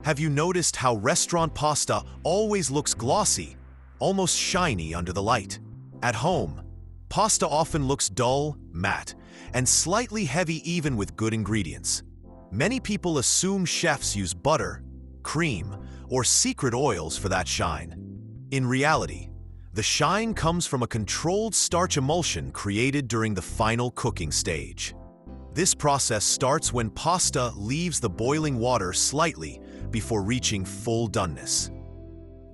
Have you noticed how restaurant pasta always looks glossy, almost shiny under the light? At home, pasta often looks dull, matte, and slightly heavy even with good ingredients. Many people assume chefs use butter, cream, or secret oils for that shine. In reality, the shine comes from a controlled starch emulsion created during the final cooking stage. This process starts when pasta leaves the boiling water slightly before reaching full doneness.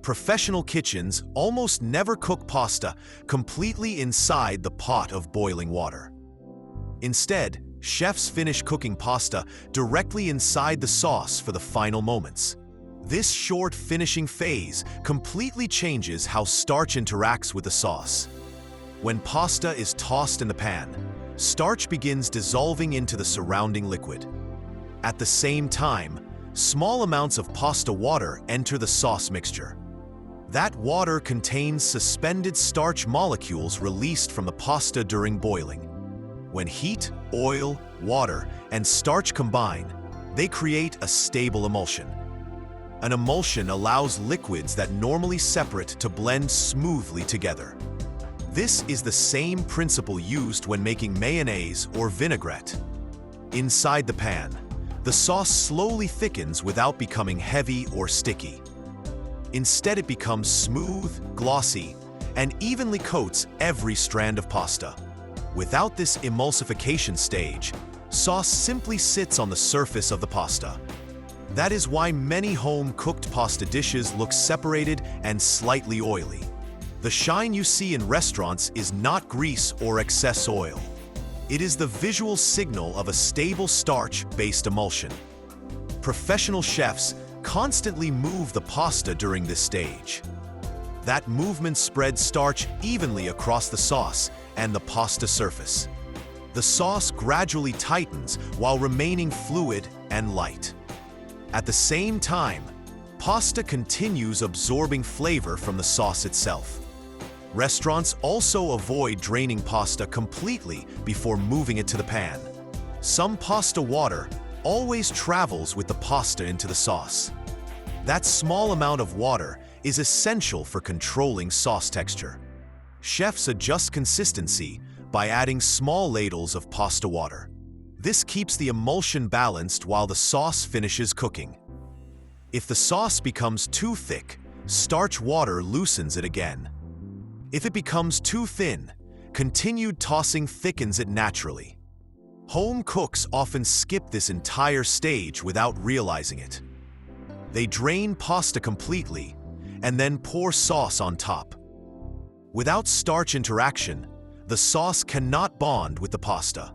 Professional kitchens almost never cook pasta completely inside the pot of boiling water. Instead, chefs finish cooking pasta directly inside the sauce for the final moments. This short finishing phase completely changes how starch interacts with the sauce. When pasta is tossed in the pan, starch begins dissolving into the surrounding liquid. At the same time, small amounts of pasta water enter the sauce mixture. That water contains suspended starch molecules released from the pasta during boiling. When heat, oil, water, and starch combine, they create a stable emulsion. An emulsion allows liquids that normally separate to blend smoothly together. This is the same principle used when making mayonnaise or vinaigrette. Inside the pan, the sauce slowly thickens without becoming heavy or sticky. Instead, it becomes smooth, glossy, and evenly coats every strand of pasta. Without this emulsification stage, sauce simply sits on the surface of the pasta. That is why many home-cooked pasta dishes look separated and slightly oily. The shine you see in restaurants is not grease or excess oil. It is the visual signal of a stable starch-based emulsion. Professional chefs constantly move the pasta during this stage. That movement spreads starch evenly across the sauce and the pasta surface. The sauce gradually tightens while remaining fluid and light. At the same time, pasta continues absorbing flavor from the sauce itself. Restaurants also avoid draining pasta completely before moving it to the pan. Some pasta water always travels with the pasta into the sauce. That small amount of water is essential for controlling sauce texture. Chefs adjust consistency by adding small ladles of pasta water. This keeps the emulsion balanced while the sauce finishes cooking. If the sauce becomes too thick, starch water loosens it again. If it becomes too thin, continued tossing thickens it naturally. Home cooks often skip this entire stage without realizing it. They drain pasta completely and then pour sauce on top. Without starch interaction, the sauce cannot bond with the pasta.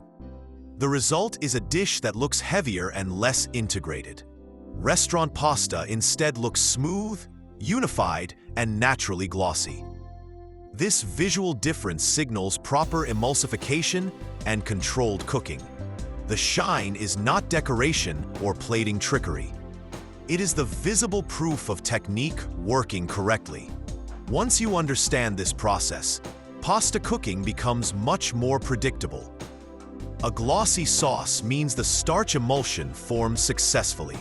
The result is a dish that looks heavier and less integrated. Restaurant pasta instead looks smooth, unified, and naturally glossy. This visual difference signals proper emulsification and controlled cooking. The shine is not decoration or plating trickery. It is the visible proof of technique working correctly. Once you understand this process, pasta cooking becomes much more predictable. A glossy sauce means the starch emulsion forms successfully.